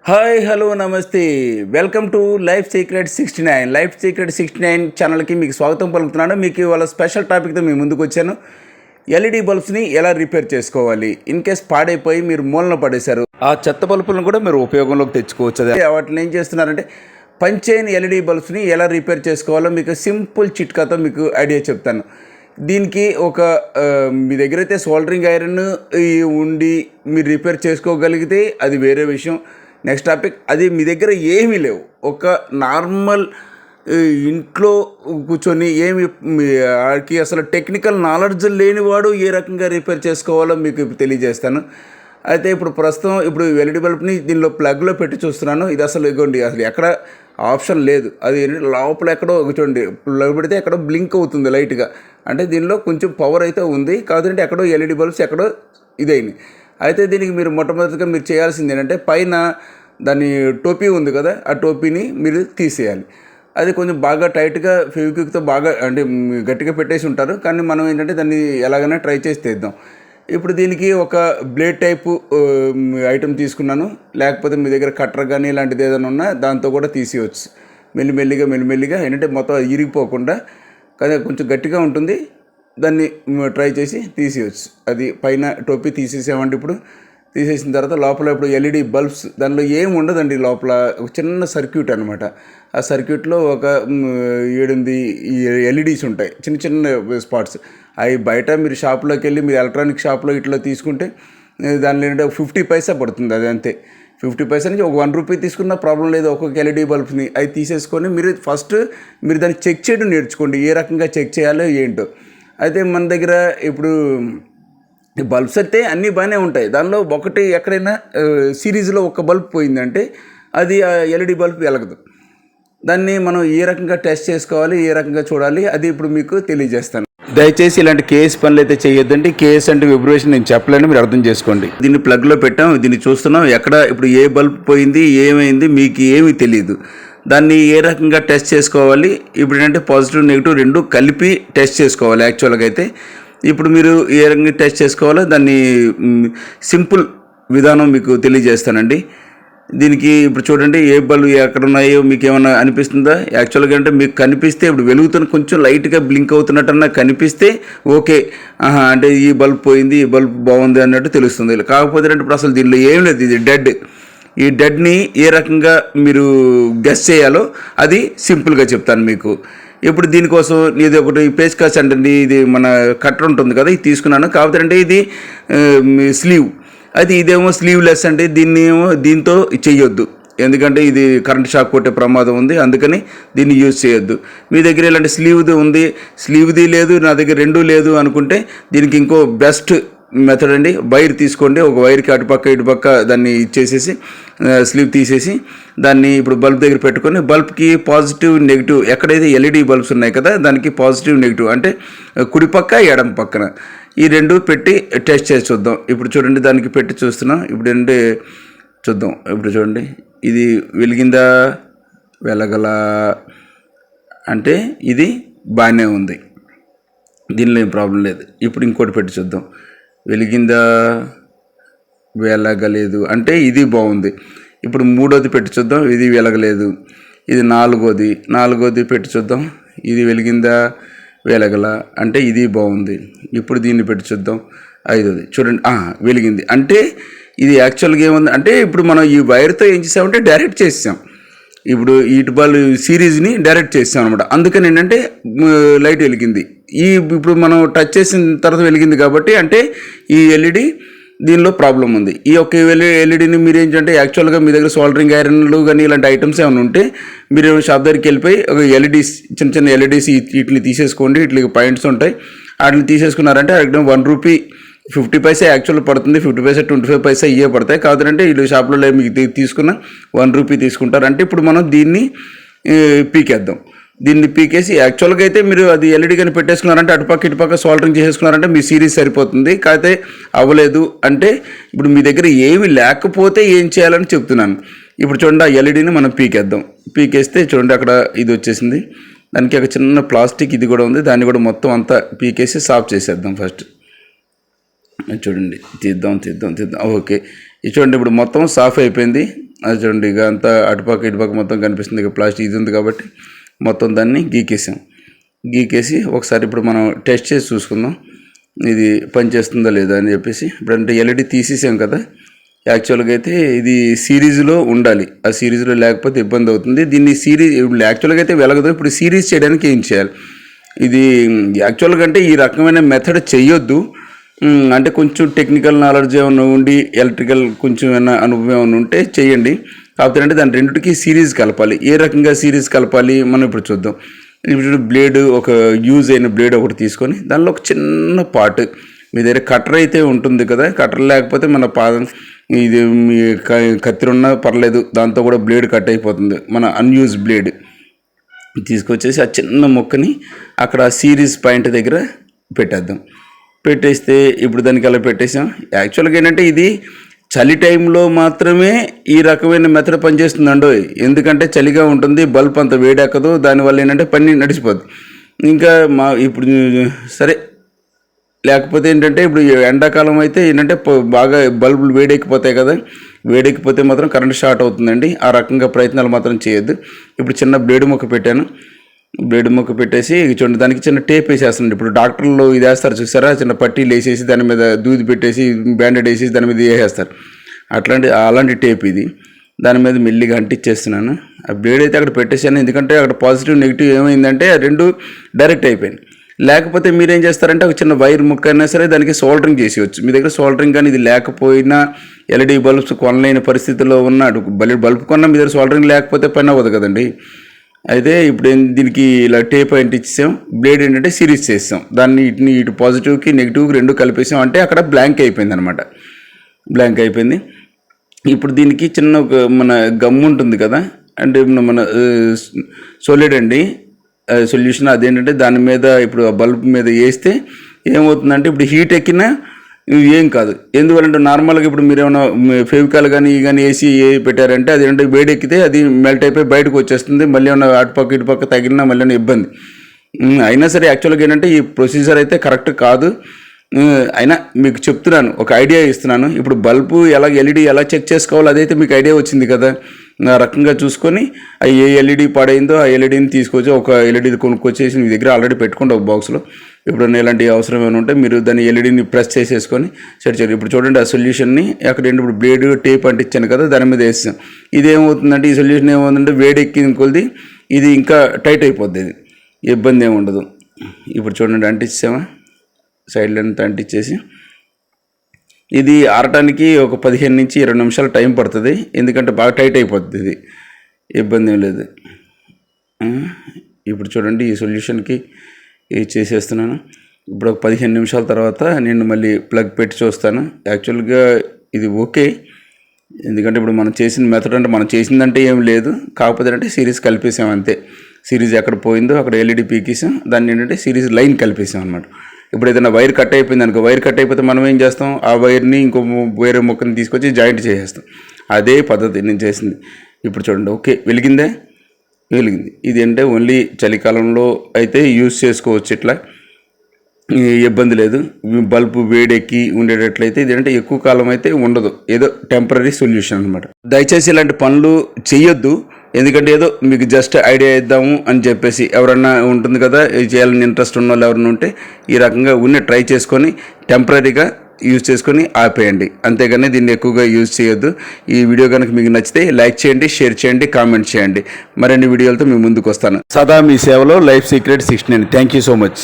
Hi hello నమస్తే welcome to life secret 69 life secret 69 ఛానల్కి మీకు స్వాగతం పలుకుతున్నాను. మీకు ఇవాళ స్పెషల్ టాపిక్తో మీ ముందుకు వచ్చాను. ఎల్ఈడి బల్బ్స్ని ఎలా రిపేర్ చేసుకోవాలి, ఇన్ కేస్ పాడైపోయి మీరు మూలన పడేశారు, ఆ చెత్త బల్బులను కూడా మీరు ఉపయోగంలోకి తెచ్చుకోవచ్చు. వాటిని ఏం చేస్తున్నారంటే పంచైన్ ఎల్ఈడి బల్బ్స్ని ఎలా రిపేర్ చేసుకోవాలో మీకు సింపుల్ చిట్కాతో మీకు ఐడియా చెప్తాను. దీనికి ఒక మీ దగ్గర అయితే సోల్డరింగ్ ఐరన్ ఉండి మీరు రిపేర్ చేసుకోగలిగితే అది వేరే విషయం. నెక్స్ట్ టాపిక్, అది మీ దగ్గర ఏమీ లేవు, ఒక నార్మల్ ఇంట్లో కూర్చొని ఆడికి అసలు టెక్నికల్ నాలెడ్జ్ లేనివాడు ఏ రకంగా రిపేర్ చేసుకోవాలో మీకు తెలియజేస్తాను. అయితే ప్రస్తుతం ఎల్ఈడి బల్బ్ని దీనిలో ప్లగ్లో పెట్టి చూస్తున్నాను. ఇది అసలు ఇగోండి, అసలు ఎక్కడ ఆప్షన్ లేదు. అది లోపల ఎక్కడో చూడండి, ప్లగ్ పెడితే ఎక్కడో బ్లింక్ అవుతుంది లైట్గా, అంటే దీనిలో కొంచెం పవర్ అయితే ఉంది. కాదంటే ఎక్కడో ఎల్ఈడి బల్బ్స్ ఎక్కడో ఇదైంది. అయితే దీనికి మీరు మొట్టమొదటిగా మీరు చేయాల్సింది ఏంటంటే పైన దాని టోపీ ఉంది కదా, ఆ టోపీని మీరు తీసేయాలి. అది కొంచెం బాగా టైట్గా ఫెవిక్విక్తో బాగా అంటే గట్టిగా పెట్టేసి ఉంటారు, కానీ మనం ఏంటంటే దాన్ని ఎలాగైనా ట్రై చేసి తీద్దాం. దీనికి ఒక బ్లేడ్ టైపు ఐటెం తీసుకున్నాను, లేకపోతే మీ దగ్గర కట్టర్ కానీ ఇలాంటిది ఏదైనా ఉన్నా దాంతో కూడా తీసేయచ్చు. మెల్లిమెల్లిగా ఏంటంటే మొత్తం ఇరిగిపోకుండా, కానీ కొంచెం గట్టిగా ఉంటుంది, దాన్ని ట్రై చేసి తీసేయచ్చు. అది పైన టోపీ తీసేసామంటే తీసేసిన తర్వాత లోపల ఎల్ఈడి బల్బ్స్ దానిలో ఏమి ఉండదండి. లోపల ఒక చిన్న సర్క్యూట్ అనమాట. ఆ సర్క్యూట్లో ఒక 7-8 ఎల్ఈడీస్ ఉంటాయి, చిన్న చిన్న స్పాట్స్. అవి బయట మీరు షాప్లోకి వెళ్ళి మీరు ఎలక్ట్రానిక్ షాప్లో ఇట్లా తీసుకుంటే దానిలో ఏంటంటే 50 పైసా పడుతుంది. అది అంతే, 50 పైసా నుంచి ఒక 1 రూపీ తీసుకున్న ప్రాబ్లం లేదు. ఒక్కొక్క ఎల్ఈడి బల్బ్ని అవి తీసేసుకొని మీరు ఫస్ట్ దాన్ని చెక్ చేయడం నేర్చుకోండి, ఏ రకంగా చెక్ చేయాలో ఏంటో. అయితే మన దగ్గర బల్బ్స్ అయితే అన్నీ బాగానే ఉంటాయి. దానిలో ఒకటి ఎక్కడైనా సిరీస్లో ఒక బల్బ్ పోయిందంటే అది ఆ ఎల్ఈడి బల్బ్ వెలగదు. దాన్ని మనం ఏ రకంగా టెస్ట్ చేసుకోవాలి, ఏ రకంగా చూడాలి, అది మీకు తెలియజేస్తాను. దయచేసి ఇలాంటి కేఎస్ పనులు అయితే చేయొద్దండి. కేఎస్ అంటే విబ్రేషన్ నేను చెప్పలేను, మీరు అర్థం చేసుకోండి. దీన్ని ప్లగ్లో పెట్టాం, దీన్ని చూస్తున్నాం. ఎక్కడ ఏ బల్బ్ పోయింది, ఏమైంది, మీకు ఏమీ తెలియదు. దాన్ని ఏ రకంగా టెస్ట్ చేసుకోవాలి, ఏంటంటే పాజిటివ్ నెగిటివ్ రెండు కలిపి టెస్ట్ చేసుకోవాలి. యాక్చువల్గా అయితే మీరు ఏ రకంగా టెస్ట్ చేసుకోవాలో దాన్ని సింపుల్ విధానం మీకు తెలియజేస్తానండి. దీనికి చూడండి, ఏ బల్బ్ ఎక్కడ ఉన్నాయో మీకు ఏమైనా అనిపిస్తుందా? యాక్చువల్గా అంటే మీకు కనిపిస్తే వెలుగుతున్న కొంచెం లైట్గా బ్లింక్ అవుతున్నట్టన్నా కనిపిస్తే ఓకే, అంటే ఈ బల్బ్ పోయింది, ఈ బల్బ్ బాగుంది అన్నట్టు తెలుస్తుంది. కాకపోతే అంటే అసలు దీనిలో ఏం లేదు, ఇది డెడ్. ఈ డెడ్ని ఏ రకంగా మీరు గెస్ చేయాలో అది సింపుల్గా చెప్తాను మీకు. దీనికోసం ఇది ఒకటి పేస్కాస్ అంటే ఇది మన కట్టర్ ఉంటుంది కదా, ఇది తీసుకున్నాను. కాకపోతే అంటే ఇది స్లీవ్, అది ఇదేమో స్లీవ్లెస్ అంటే దీంతో చెయ్యొద్దు, ఎందుకంటే ఇది కరెంట్ షాక్ కొట్టే ప్రమాదం ఉంది, అందుకని దీన్ని యూజ్ చేయొద్దు. మీ దగ్గర ఇలాంటి స్లీవ్ది ఉంది, స్లీవ్ది లేదు, నా దగ్గర రెండూ లేదు అనుకుంటే దీనికి ఇంకో బెస్ట్ మెథడ్ అండి, వైర్ తీసుకోండి. ఒక వైర్కి అటుపక్క ఇటుపక్క దాన్ని ఇచ్చేసేసి స్లీవ్ తీసేసి దాన్ని బల్బ్ దగ్గర పెట్టుకొని బల్బ్కి పాజిటివ్ నెగిటివ్ ఎక్కడైతే ఎల్ఈడి బల్బ్స్ ఉన్నాయి కదా దానికి పాజిటివ్ నెగిటివ్ అంటే కుడిపక్క ఎడమ పక్కన ఈ రెండు పెట్టి టెస్ట్ చేసి చూద్దాం. చూడండి, దానికి పెట్టి చూస్తున్నాం. ఏంటంటే చూద్దాం. చూడండి, ఇది వెలిగిందా, వెలగల అంటే ఇది బాగానే ఉంది, దీనిలో ఏం ప్రాబ్లం లేదు. ఇంకోటి పెట్టి చూద్దాం, వెలిగిందా, వెలగలేదు అంటే ఇది బాగుంది. మూడోది పెట్టి చూద్దాం, ఇది వెలగలేదు. ఇది నాలుగోది పెట్టి చూద్దాం, ఇది వెలిగిందా, వెలగల అంటే ఇది బాగుంది. దీన్ని పెట్టి చూద్దాం, ఐదోది చూడండి, వెలిగింది. అంటే ఇది యాక్చువల్గా ఏముంది అంటే మనం ఈ వైర్తో ఏం చేసామంటే డైరెక్ట్ చేసాం. ఈటు బాల్ సిరీస్ని డైరెక్ట్ చేసాం అనమాట. అందుకని ఏంటంటే లైట్ వెలిగింది. మనం టచ్ చేసిన తర్వాత వెలిగింది కాబట్టి అంటే ఈ ఎల్ఈడి దీనిలో ప్రాబ్లం ఉంది. ఈ యొక్క ఎల్ఈడిని మీరు ఏంటంటే యాక్చువల్గా మీ దగ్గర సోల్డరింగ్ ఐరన్లు కానీ ఇలాంటి ఐటమ్స్ ఏమైనా ఉంటే మీరు షాప్ దగ్గరికి వెళ్ళిపోయి ఒక ఎల్ఈడీస్ చిన్న ఎల్ఈడీస్ వీటిని తీసేసుకోండి. వీటికి పాయింట్స్ ఉంటాయి, వాటిని తీసేసుకున్నారంటే 1 రూపీ 50 పైసా యాక్చువల్ పడుతుంది. 50 పైసా 25 పైసా ఇవే పడతాయి. కాదంటే వీళ్ళు షాప్లో మీకు తీసుకున్న 1 రూపీ తీసుకుంటారు. అంటే మనం దీన్ని పీకేద్దాం. దీన్ని పీకేసి యాక్చువల్గా అయితే మీరు అది ఎల్ఈడి కానీ పెట్టేసుకున్నారంటే అటుపక్క ఇటుపక్క సోల్డరింగ్ చేసేసుకున్నారంటే మీ సిరీస్ సరిపోతుంది. కాకపోతే అవ్వలేదు అంటే మీ దగ్గర ఏమి లేకపోతే ఏం చేయాలని చెప్తున్నాను. చూడండి, ఆ ఎల్ఈడిని మనం పీకేద్దాం. పీకేస్తే చూడండి, అక్కడ ఇది వచ్చేసింది. దానికి ఒక చిన్న ప్లాస్టిక్ ఇది కూడా ఉంది, దాన్ని కూడా మొత్తం అంతా పీకేసి సాఫ్ చేసేద్దాం ఫస్ట్. చూడండి, తీద్దాం. ఓకే, ఇది చూడండి, మొత్తం సాఫ్ అయిపోయింది. అది చూడండి ఇక అంతా అటుపక్క ఇటుపక్క మొత్తం కనిపిస్తుంది. ఇక ప్లాస్టిక్ ఇది ఉంది కాబట్టి మొత్తం దాన్ని గీకేసి ఒకసారి ఇప్పుడు మనం టెస్ట్ చేసి చూసుకుందాం ఇది పనిచేస్తుందా లేదా అని చెప్పేసి. ఇప్పుడంటే ఎల్ఈడి తీసేసాం కదా, యాక్చువల్గా అయితే ఇది సిరీస్లో ఉండాలి, ఆ సిరీస్లో లేకపోతే ఇబ్బంది అవుతుంది. దీన్ని సిరీస్ యాక్చువల్గా అయితే వెలగదు. ఇప్పుడు సిరీస్ చేయడానికి ఏం చేయాలి, ఇది యాక్చువల్గా అంటే ఈ రకమైన మెథడ్ చెయ్యొద్దు. అంటే కొంచెం టెక్నికల్ నాలెడ్జ్ ఏమైనా ఉండి ఎలక్ట్రికల్ కొంచెం ఏమైనా అనుభవం ఏమైనా ఉంటే చేయండి. కాకపోతే అంటే దాని రెండుకి సిరీస్ కలపాలి. ఏ రకంగా సిరీస్ కలపాలి మనం ఇప్పుడు చూద్దాం. ఇప్పుడు బ్లేడ్, ఒక యూజ్ అయిన బ్లేడ్ ఒకటి తీసుకొని దానిలో ఒక చిన్న పార్ట్, మీ దగ్గర కట్టర్ అయితే ఉంటుంది కదా, కట్టర్ లేకపోతే మన పాదం ఇది మీ కత్తిరి ఉన్నా పర్లేదు, దాంతో కూడా బ్లేడ్ కట్ అయిపోతుంది. మన అన్యూజ్ బ్లేడ్ తీసుకొచ్చేసి ఆ చిన్న మొక్కని అక్కడ సిరీస్ పాయింట్ దగ్గర పెట్టేస్తే ఇప్పుడు దానికి అలా పెట్టేసాం. యాక్చువల్గా ఏంటంటే ఇది చలి టైంలో మాత్రమే ఈ రకమైన మెథడ్ పనిచేస్తుందండో, ఎందుకంటే చలిగా ఉంటుంది, బల్బ్ అంత వేడెక్కదు, దానివల్ల ఏంటంటే పని నడిచిపోద్ది. ఇంకా ఇప్పుడు సరే, లేకపోతే ఏంటంటే ఇప్పుడు ఎండాకాలం అయితే ఏంటంటే బాగా బల్బులు వేడెక్కిపోతాయి కదా, వేడెక్కిపోతే మాత్రం కరెంట్ షార్ట్ అవుతుందండి. ఆ రకంగా ప్రయత్నాలు మాత్రం చేయొద్దు. ఇప్పుడు చిన్న బ్లేడ్ మొక్క పెట్టేసి చూడండి, దానికి చిన్న టేప్ వేసేస్తుంది. ఇప్పుడు డాక్టర్లు ఇది వేస్తారు చూసారా, చిన్న పట్టీలు వేసేసి దాని మీద దూది పెట్టేసి బ్యాండెడ్ వేసేసి దాని మీద వేసేస్తారు, అలాంటి టేప్ ఇది. దాని మీద మెల్లిగా అంటించేస్తున్నాను. ఆ బ్లేడ్ అయితే అక్కడ పెట్టేసాను, ఎందుకంటే అక్కడ పాజిటివ్ నెగిటివ్ ఏమైందంటే రెండు డైరెక్ట్ అయిపోయింది. లేకపోతే మీరేం చేస్తారంటే ఒక చిన్న వైర్ ముక్క అయినా సరే దానికి సోల్డరింగ్ చేసేయచ్చు. మీ దగ్గర సోల్డరింగ్ కానీ ఇది లేకపోయినా, ఎల్ఈడి బల్బ్స్ కొనలేని పరిస్థితిలో ఉన్నాడు, బల్బ్ కొన్నా మీ దగ్గర సోల్డరింగ్ లేకపోతే పని అవ్వదు కదండి. అయితే ఇప్పుడు దీనికి ఇలా టేప్ అంటించేసాం, బ్లేడ్ ఏంటంటే సిరీస్ చేసాం, దాన్ని ఇటు పాజిటివ్కి నెగిటివ్కి రెండు కలిపేసాం, అంటే అక్కడ బ్లాంక్ అయిపోయింది అనమాట. బ్లాంక్ అయిపోయింది. ఇప్పుడు దీనికి చిన్న ఒక మన గమ్ ఉంటుంది కదా, అంటే మన సోలిడ్ అండి సొల్యూషన్, అదేంటంటే దాని మీద ఇప్పుడు ఆ బల్బ్ మీద వేస్తే ఏమవుతుందంటే ఇప్పుడు హీట్ ఎక్కినా ఏం కాదు. ఎందువల్లంటే నార్మల్గా ఇప్పుడు మీరు ఏమైనా ఫెవికాల్ కానీ వేసి పెట్టారంటే అది ఏంటంటే వేడెక్కితే అది మెల్ట్ అయిపోయి బయటకు వచ్చేస్తుంది, మళ్ళీ ఏమైనా అటుపక్క ఇటుపక్క తగిలినా మళ్ళీ ఇబ్బంది. అయినా సరే యాక్చువల్గా ఏంటంటే ఈ ప్రొసీజర్ అయితే కరెక్ట్ కాదు. అయినా మీకు చెప్తున్నాను, ఒక ఐడియా ఇస్తున్నాను. ఇప్పుడు బల్బు ఎల్ఈడి ఎలా చెక్ చేసుకోవాలో అదైతే మీకు ఐడియా వచ్చింది కదా. ఆ రకంగా చూసుకొని ఏ ఎల్ఈడి పాడైందో ఆ ఎల్ఈడిని తీసుకొచ్చి ఒక ఎల్ఈడి కొనుక్కొచ్చేసి మీ దగ్గర ఆల్రెడీ పెట్టుకోండి ఒక బాక్స్లో. ఎప్పుడైనా ఇలాంటి అవసరం ఏమైనా ఉంటే మీరు దాన్ని ఎల్ఈడిని ప్రెస్ చేసేసుకొని సెట్ చేయాలి. ఇప్పుడు చూడండి ఆ సొల్యూషన్ని అక్కడ ఇప్పుడు బ్లేడ్ టేప్ అంటించాను కదా, దాని మీద వేసాం. ఇది ఏమవుతుందంటే ఈ సొల్యూషన్ ఏమవుతుందంటే వేడెక్కిన కొలిది ఇది ఇంకా టైట్ అయిపోద్ది, ఇది ఇబ్బంది ఏమి ఉండదు. ఇప్పుడు చూడండి అంటించామా, సైడ్లో అంటించేసి ఇది ఆరటానికి ఒక 15 నుంచి 20 నిమిషాలు టైం పడుతుంది, ఎందుకంటే బాగా టైట్ అయిపోతుంది, ఇది ఇబ్బంది ఏం లేదు. ఇప్పుడు చూడండి ఈ సొల్యూషన్కి ఇది చేసేస్తున్నాను. ఇప్పుడు ఒక 15 నిమిషాల తర్వాత నేను మళ్ళీ ప్లగ్ పెట్టి చూస్తాను. యాక్చువల్గా ఇది ఓకే, ఎందుకంటే ఇప్పుడు మనం చేసిన మెథడ్ అంటే మనం చేసిందంటే ఏం లేదు, కాకపోతే అంటే సిరీస్ కలిపేసాం అంతే. సిరీస్ ఎక్కడ పోయిందో అక్కడ ఎల్ఈడి పీకేసాం, దాన్ని ఏంటంటే సిరీస్ లైన్ కలిపేసాం అనమాట. ఇప్పుడు ఏదైనా వైర్ కట్ అయిపోయింది అనుకో, వైర్ కట్ అయిపోతే మనం ఏం చేస్తాం, ఆ వైర్ని ఇంకో వేరే మొక్కని తీసుకొచ్చి జాయింట్ చేసేస్తాం. అదే పద్ధతి నేను చేసింది. ఇప్పుడు చూడండి ఓకే, వెలిగింది. ఇది అంటే ఓన్లీ చలికాలంలో అయితే యూజ్ చేసుకోవచ్చు, ఇట్లా ఇబ్బంది లేదు. బల్బు వేడెక్కి ఉండేటట్లయితే ఇదంటే ఎక్కువ కాలం అయితే ఉండదు, ఏదో టెంపరీ సొల్యూషన్ అనమాట. దయచేసి ఇలాంటి పనులు చెయ్యొద్దు, ఎందుకంటే ఏదో మీకు జస్ట్ ఐడియా ఇద్దాము అని చెప్పేసి ఎవరన్నా ఉంటుంది కదా, చేయాలని ఇంట్రెస్ట్ ఉన్న వాళ్ళు ఎవరైనా ఉంటే ఈ రకంగా ట్రై చేసుకొని టెంపరీగా యూజ్ చేసుకొని ఆపేయండి, అంతేగాని దీన్ని ఎక్కువగా యూజ్ చేయొద్దు. ఈ వీడియో కనుక మీకు నచ్చితే లైక్ చేయండి, షేర్ చేయండి, కామెంట్ చేయండి. మరిన్ని వీడియోలతో మీ ముందుకు వస్తాను. సదా మీ సేవలో life secret 69. Thank you so much.